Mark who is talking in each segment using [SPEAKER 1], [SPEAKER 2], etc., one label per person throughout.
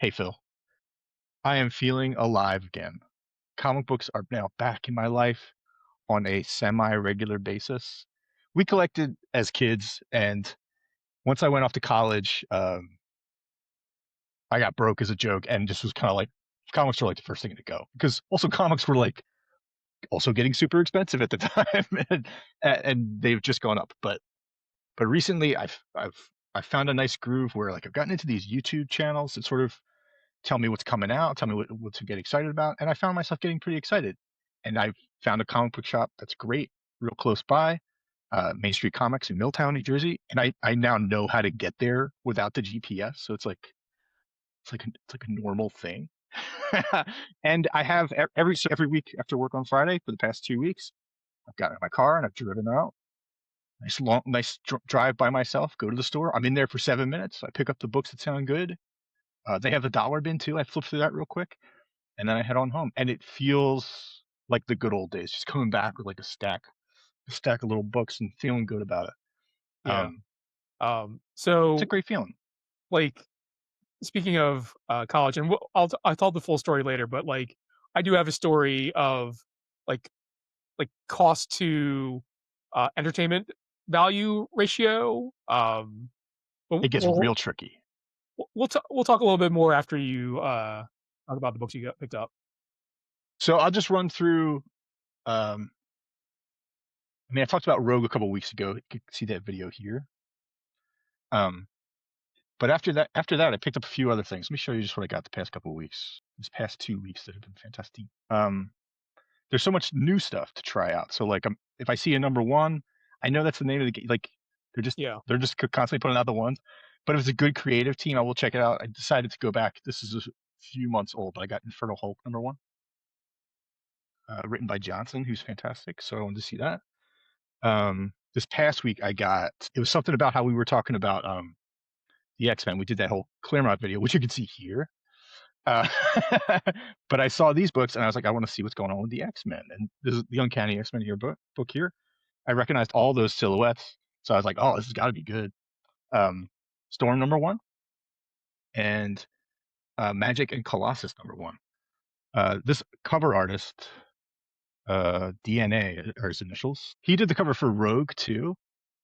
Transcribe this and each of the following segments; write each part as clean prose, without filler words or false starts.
[SPEAKER 1] Hey Phil, I am feeling alive again. Comic books are now back in my life on a semi-regular basis. We collected as kids, and once I went off to college, I got broke as a joke and just was kind of like, comics were like the first thing to go because also comics were like also getting super expensive at the time, and they've just gone up. But recently, I've found a nice groove where like I've gotten into these YouTube channels that sort of tell me what's coming out, tell me what to get excited about. And I found myself getting pretty excited. And I found a comic book shop that's great, real close by, Main Street Comics in Milltown, New Jersey. And I now know how to get there without the GPS. So it's like a normal thing. And I have every week after work on Friday for the past 2 weeks, I've got in my car and I've driven out. Nice drive by myself, go to the store. I'm in there for 7 minutes. I pick up the books that sound good. They have the dollar bin too. I flip through that real quick, and then I head on home. And it feels like the good old days, just coming back with like a stack of little books and feeling good about it.
[SPEAKER 2] Yeah.
[SPEAKER 1] Um, it's a
[SPEAKER 2] So
[SPEAKER 1] great feeling.
[SPEAKER 2] like speaking of college, and I'll tell the full story later, but like I do have a story of like cost to entertainment value ratio. But
[SPEAKER 1] It gets real tricky.
[SPEAKER 2] we'll talk a little bit more after you talk about the books you got picked up.
[SPEAKER 1] So I'll just run through. Um, I mean, I talked about Rogue a couple weeks ago. You can see that video here. Um, but after that, I picked up a few other things. Let me show you just what I got the past couple of weeks. These past 2 weeks that have been fantastic. There's so much new stuff to try out. So like, if I see a number one, I know that's the name of the game. Like they're just
[SPEAKER 2] Yeah.
[SPEAKER 1] they're just constantly putting out the ones. But if it's a good creative team, I will check it out. I decided to go back. This is a few months old, but I got Infernal Hulk number one, written by Johnson, who's fantastic. So I wanted to see that. This past week, it was something about how we were talking about the X-Men. We did that whole Claremont video, which you can see here. Uh, but I saw these books and I was like, I want to see what's going on with the X-Men. And this is the Uncanny X-Men here book here. I recognized all those silhouettes. So I was like, oh, this has got to be good. Um, Storm number one and Magic and Colossus number one. This cover artist, DNA are his initials. He did the cover for Rogue too.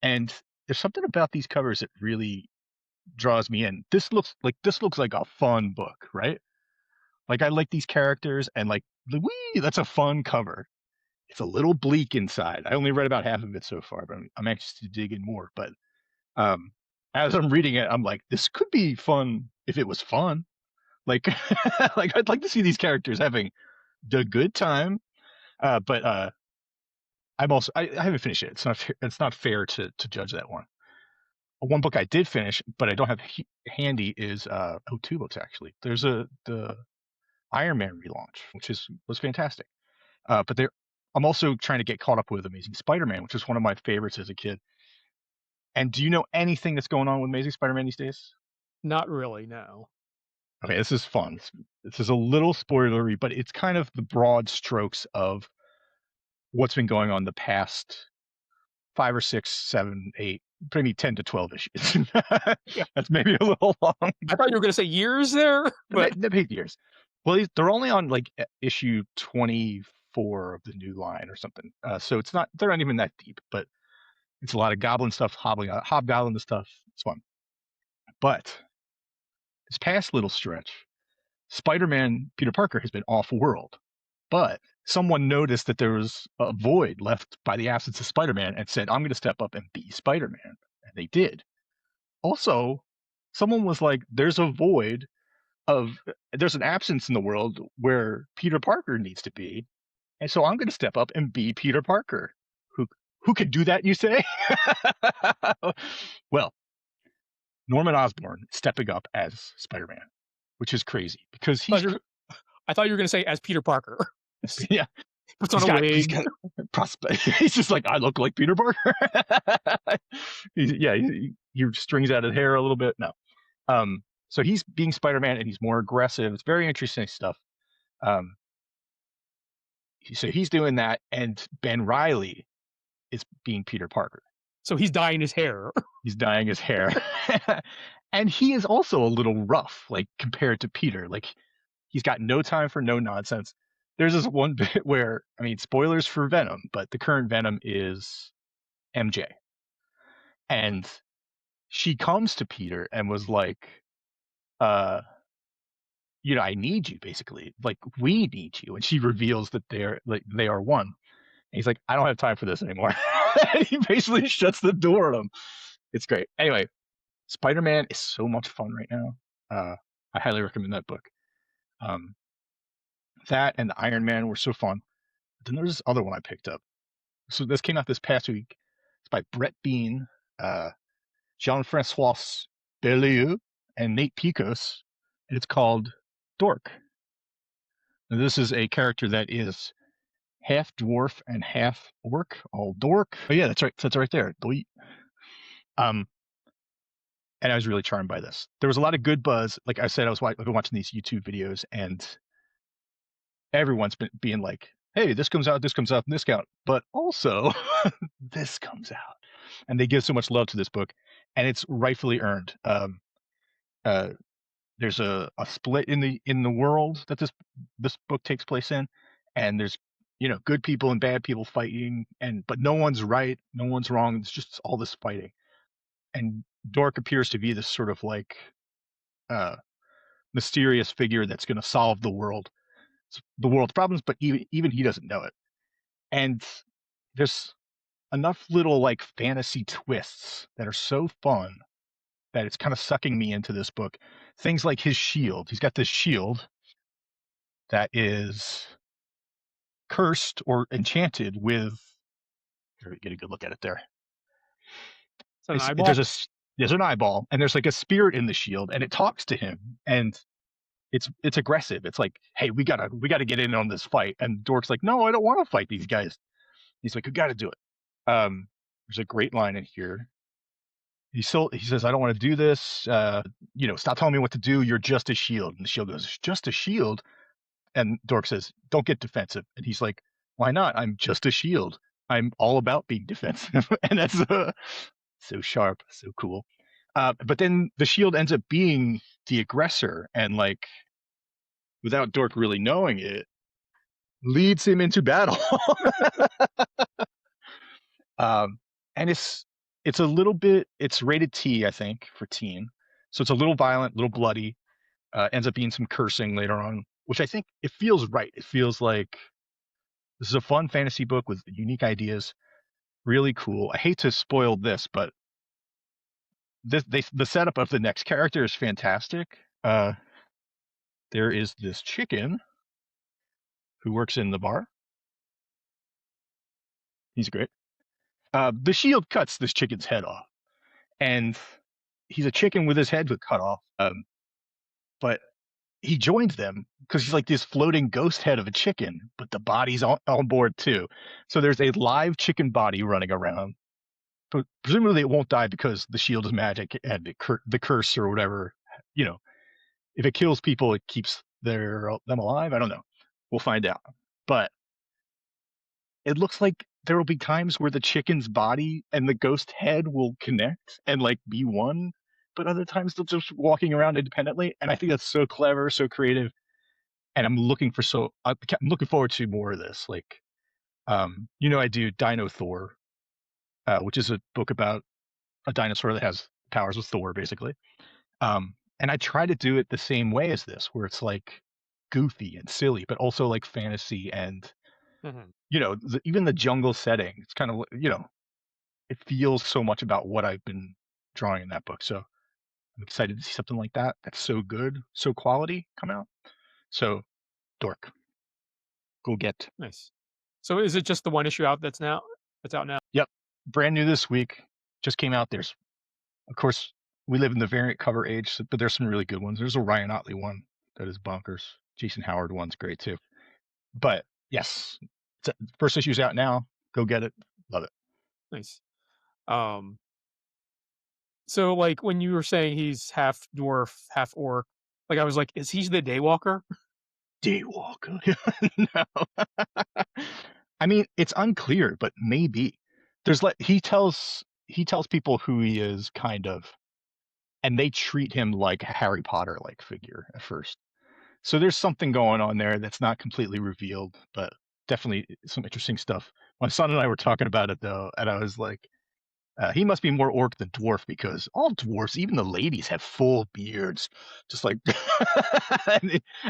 [SPEAKER 1] And there's something about these covers that really draws me in. This looks like a fun book, right? Like I like these characters and like wee, that's a fun cover. It's a little bleak inside. I only read about half of it so far, but I'm anxious to dig in more. But um, as I'm reading it, I'm like, this could be fun if it was fun. Like, like I'd like to see these characters having the good time. But I haven't finished it. It's not fair to judge that one. One book I did finish, but I don't have handy is two books actually. There's the Iron Man relaunch, which was fantastic. But I'm also trying to get caught up with Amazing Spider-Man, which is one of my favorites as a kid. And do you know anything that's going on with Amazing Spider-Man these days?
[SPEAKER 2] Not really, no.
[SPEAKER 1] Okay, this is fun. This is a little spoilery, but it's kind of the broad strokes of what's been going on the past 5 or 6, 7, 8, maybe 10 to 12 issues.
[SPEAKER 2] Yeah.
[SPEAKER 1] That's maybe a little long.
[SPEAKER 2] I thought you were gonna say years there, but
[SPEAKER 1] Maybe years. Well, they're only on like issue 24 of the new line or something. So they're not even that deep, but it's a lot of goblin stuff, hobgoblin stuff. It's fun. But this past little stretch, Spider-Man Peter Parker has been off-world, but someone noticed that there was a void left by the absence of Spider-Man and said, I'm going to step up and be Spider-Man. And they did. Also, someone was like, there's an absence in the world where Peter Parker needs to be. And so I'm going to step up and be Peter Parker. Who could do that, you say? Well, Norman Osborn stepping up as Spider-Man, which is crazy because
[SPEAKER 2] I thought you were I thought you were gonna say as Peter Parker.
[SPEAKER 1] yeah,
[SPEAKER 2] Puts on
[SPEAKER 1] he's
[SPEAKER 2] a
[SPEAKER 1] got he's
[SPEAKER 2] wig.
[SPEAKER 1] got prospect. He's just like, I look like Peter Parker. He strings out his hair a little bit. No, so he's being Spider-Man and he's more aggressive. It's very interesting stuff. Um, so he's doing that, and Ben Riley is being Peter Parker.
[SPEAKER 2] So he's dyeing his hair.
[SPEAKER 1] He's dyeing his hair, And he is also a little rough, like compared to Peter. Like he's got no time for no nonsense. There's this one bit where, I mean, spoilers for Venom, but the current Venom is MJ. And she comes to Peter and was like, uh, I need you basically. Like we need you. And she reveals that they are one. And he's like, I don't have time for this anymore. And he basically shuts the door on him. It's great. Anyway, Spider-Man is so much fun right now. I highly recommend that book. Um, that and the Iron Man were so fun. But then there's this other one I picked up. So this came out this past week. It's by Brett Bean, uh, Jean-Francois Beaulieu, and Nate Picos, and it's called Dork. Now, this is a character that is half dwarf and half orc, all dork. Oh yeah, that's right. That's right there. Um, and I was really charmed by this. There was a lot of good buzz. Like I said, I've been watching these YouTube videos, and everyone's been being like, "Hey, this comes out, and this out," but also this comes out, and they give so much love to this book, and it's rightfully earned. Uh, there's a split in the world that this book takes place in, and there's good people and bad people fighting, but no one's right, no one's wrong. It's just all this fighting, and Dork appears to be this sort of like uh, mysterious figure that's going to solve the world's problems, but even he doesn't know it. And there's enough little like fantasy twists that are so fun that it's kind of sucking me into this book. Things like his shield. He's got this shield that is cursed or enchanted with. Here, get a good look at it there.
[SPEAKER 2] Is that an eyeball?
[SPEAKER 1] There's an eyeball, and there's like a spirit in the shield, and it talks to him, and it's aggressive. It's like, hey, we gotta get in on this fight. And Dork's like, no, I don't want to fight these guys. He's like, we got to do it. There's a great line in here. He says, I don't want to do this. Stop telling me what to do. You're just a shield. And the shield goes, just a shield. And Dork says, don't get defensive. And he's like, why not? I'm just a shield. I'm all about being defensive. And that's so sharp, so cool. But then the shield ends up being the aggressor, and like, without Dork really knowing it, leads him into battle. And it's a little bit, it's rated T, I think, for teen. So it's a little violent, a little bloody. Ends up being some cursing later on, which I think it feels right. It feels like this is a fun fantasy book with unique ideas. Really cool. I hate to spoil this, but the setup of the next character is fantastic. There is this chicken who works in the bar. He's great. The shield cuts this chicken's head off, and he's a chicken with his head cut off. But he joins them because he's like this floating ghost head of a chicken, but the body's on board too. So there's a live chicken body running around. But presumably it won't die because the shield is magic and the curse or whatever. If it kills people, it keeps them alive. I don't know. We'll find out. But it looks like there will be times where the chicken's body and the ghost head will connect and like be one, but other times they're just walking around independently. And I think that's so clever, so creative. And I'm looking forward to more of this. Like, I do Dino Thor, which is a book about a dinosaur that has powers with Thor, basically. And I try to do it the same way as this, where it's like goofy and silly, but also like fantasy and
[SPEAKER 2] Mhm.
[SPEAKER 1] even the jungle setting. It's kind of it feels so much about what I've been drawing in that book. So I'm excited to see something like that. That's so good, so quality come out. So Dork, go get.
[SPEAKER 2] Nice. So is it just the one issue that's out now?
[SPEAKER 1] Yep, brand new this week. Just came out. There's, of course, we live in the variant cover age, but there's some really good ones. There's a Ryan Otley one that is bonkers. Jason Howard one's great too. But yes, first issue's out now. Go get it. Love it.
[SPEAKER 2] Nice. Um, so, like, when you were saying he's half dwarf, half orc, like, I was like, "Is he the Daywalker?"
[SPEAKER 1] Daywalker. No. I mean, it's unclear, but maybe. There's like he tells people who he is, kind of. and they treat him like a Harry Potter like figure at first. So there's something going on there that's not completely revealed, but definitely some interesting stuff. My son and I were talking about it though, and I was like, he must be more orc than dwarf because all dwarfs, even the ladies, have full beards, just like,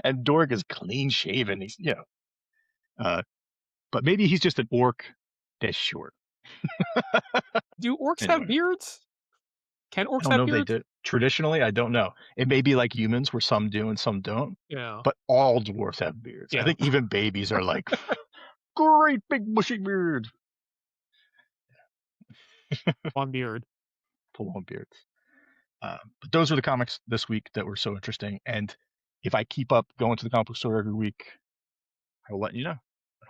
[SPEAKER 1] and Dork is clean shaven. He's, uh, but maybe he's just an orc that's short.
[SPEAKER 2] Do orcs have
[SPEAKER 1] Anyway,
[SPEAKER 2] beards? Can
[SPEAKER 1] I
[SPEAKER 2] orcs
[SPEAKER 1] don't
[SPEAKER 2] have
[SPEAKER 1] know if they
[SPEAKER 2] beards?
[SPEAKER 1] did traditionally. I don't know. It may be like humans, where some do and some don't.
[SPEAKER 2] Yeah.
[SPEAKER 1] But all dwarfs have beards. I
[SPEAKER 2] Yeah.
[SPEAKER 1] think even babies are like, great big bushy beard,
[SPEAKER 2] One beard.
[SPEAKER 1] full on beards. But those are the comics this week that were so interesting. And if I keep up going to the comic book store every week, I will let you know.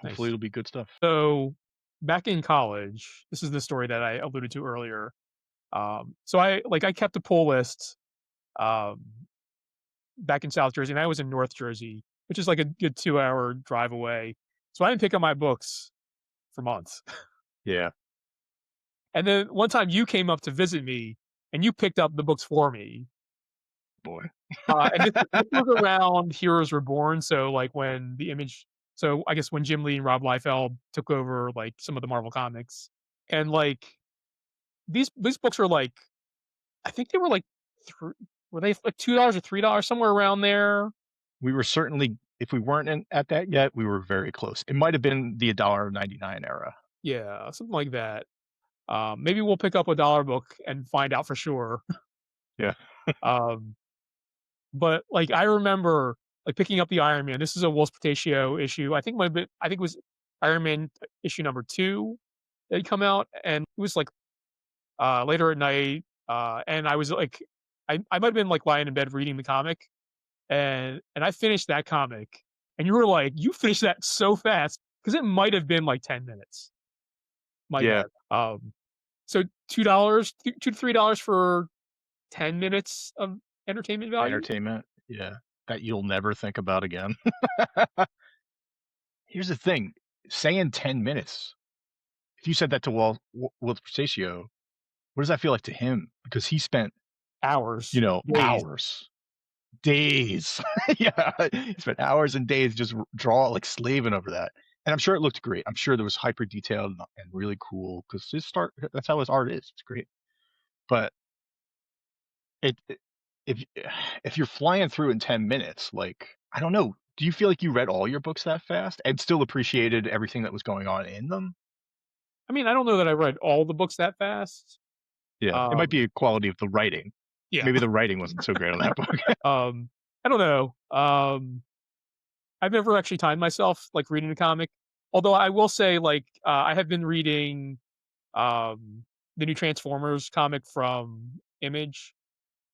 [SPEAKER 1] Hopefully,
[SPEAKER 2] Nice.
[SPEAKER 1] it'll be good stuff.
[SPEAKER 2] So back in college, this is the story that I alluded to earlier. So I kept a pull list um, back in South Jersey, and I was in North Jersey, which is like a good 2-hour drive away. So I didn't pick up my books for months.
[SPEAKER 1] Yeah,
[SPEAKER 2] And then one time you came up to visit me, and you picked up the books for me.
[SPEAKER 1] boy.
[SPEAKER 2] And this was around Heroes Reborn, so like when the Image, so I guess when Jim Lee and Rob Liefeld took over like some of the Marvel comics, and like these books were like, I think they were like, were they like $2 or $3 somewhere around there?
[SPEAKER 1] We were certainly, if we weren't at that yet, we were very close. It might have been the $1.99 era.
[SPEAKER 2] Yeah, something like that. Maybe we'll pick up a dollar book and find out for sure.
[SPEAKER 1] Yeah.
[SPEAKER 2] Um, but like I remember like picking up the Iron Man. This is a Wolf Portatio issue. I think it was Iron Man issue number 2 that had come out, and it was like later at night. And I was like, I might have been like lying in bed reading the comic, and I finished that comic, and you were like, you finished that so fast because it might have been like 10 minutes. My
[SPEAKER 1] Yeah.
[SPEAKER 2] bad. So $2, $2 to $3 for 10 minutes of entertainment value.
[SPEAKER 1] Entertainment. Yeah. That you'll never think about again. Here's the thing, saying 10 minutes. If you said that to Will Pistachio, what does that feel like to him? Because he spent,
[SPEAKER 2] Hours, days.
[SPEAKER 1] hours, days. Yeah, he spent hours and days just like slaving over that. And I'm sure it looked great. I'm sure there was hyper detailed and really cool because that's how his art is. It's great. But it if if you're flying through in 10 minutes, like, I don't know, do you feel like you read all your books that fast and still appreciated everything that was going on in them?
[SPEAKER 2] I mean, I don't know that I read all the books that fast.
[SPEAKER 1] Yeah, it might
[SPEAKER 2] Um,
[SPEAKER 1] be a quality of the writing.
[SPEAKER 2] yeah.
[SPEAKER 1] Maybe the writing wasn't so great on that book.
[SPEAKER 2] I don't know. I've never actually timed myself like reading a comic. Although I will say, like, I have been reading the new Transformers comic from Image,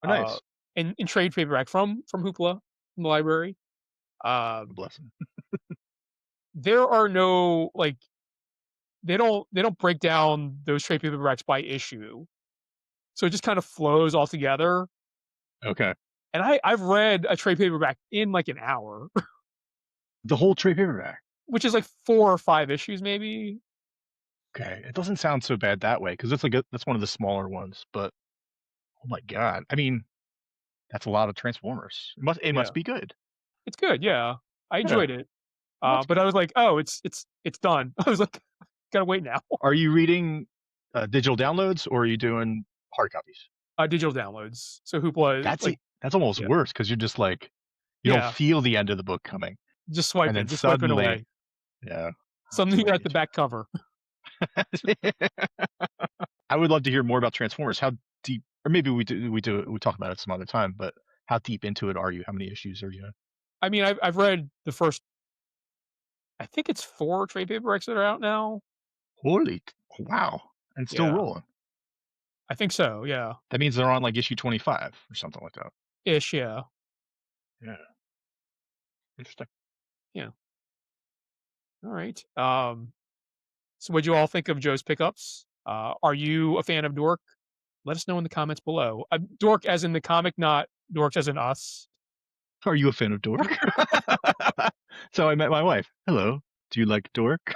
[SPEAKER 1] Oh,
[SPEAKER 2] uh,
[SPEAKER 1] nice.
[SPEAKER 2] in trade paperback from Hoopla from the library.
[SPEAKER 1] A
[SPEAKER 2] Um,
[SPEAKER 1] blessing.
[SPEAKER 2] there are no like they don't break down those trade paperbacks by issue, so it just kind of flows all together.
[SPEAKER 1] Okay.
[SPEAKER 2] And I've read a trade paperback in like an hour,
[SPEAKER 1] The whole trade paperback.
[SPEAKER 2] which is like 4 or 5 issues maybe.
[SPEAKER 1] Okay, it doesn't sound so bad that way because that's one of the smaller ones. But oh my god, I mean, that's a lot of Transformers. It
[SPEAKER 2] Yeah,
[SPEAKER 1] must be good.
[SPEAKER 2] it's good. Yeah, I
[SPEAKER 1] Yeah,
[SPEAKER 2] enjoyed it.
[SPEAKER 1] well, that's
[SPEAKER 2] But I
[SPEAKER 1] good.
[SPEAKER 2] was like, oh, it's done. I was like, gotta wait now.
[SPEAKER 1] Are you reading digital downloads or are you doing hard copies?
[SPEAKER 2] Digital downloads. So Hoopla, like,
[SPEAKER 1] That's almost
[SPEAKER 2] yeah,
[SPEAKER 1] worse because you're just like you don't
[SPEAKER 2] yeah,
[SPEAKER 1] feel the end of the book coming, and then
[SPEAKER 2] just swiping
[SPEAKER 1] suddenly,
[SPEAKER 2] away.
[SPEAKER 1] yeah, that's the
[SPEAKER 2] Something
[SPEAKER 1] way to
[SPEAKER 2] at the
[SPEAKER 1] get
[SPEAKER 2] back cover.
[SPEAKER 1] you. I would love to hear more about Transformers. How deep, or maybe we talk about it some other time. But how deep into it are you? How many issues are you in?
[SPEAKER 2] I mean, I've read the first. I think it's 4 trade paperbacks that are out now.
[SPEAKER 1] Wow, and still
[SPEAKER 2] Yeah,
[SPEAKER 1] rolling.
[SPEAKER 2] I think so. Yeah,
[SPEAKER 1] That means they're on like issue 25 or something like that.
[SPEAKER 2] ish. Yeah,
[SPEAKER 1] Yeah, interesting.
[SPEAKER 2] yeah. All right. So what'd you all think of Joe's pickups? Are you a fan of Dork? Let us know in the comments below. Dork as in the comic, not Dorks as in us.
[SPEAKER 1] Are you a fan of Dork? So I met my wife. Hello. Do you like Dork?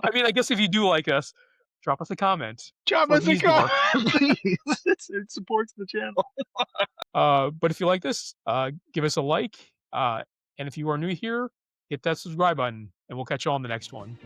[SPEAKER 2] I mean, I guess if you do like us, drop us a comment
[SPEAKER 1] Drop
[SPEAKER 2] for
[SPEAKER 1] us a
[SPEAKER 2] these dwarfs.
[SPEAKER 1] comment, please. It supports the channel.
[SPEAKER 2] But if you like this, give us a like. And if you are new here, hit that subscribe button, and we'll catch you on the next one.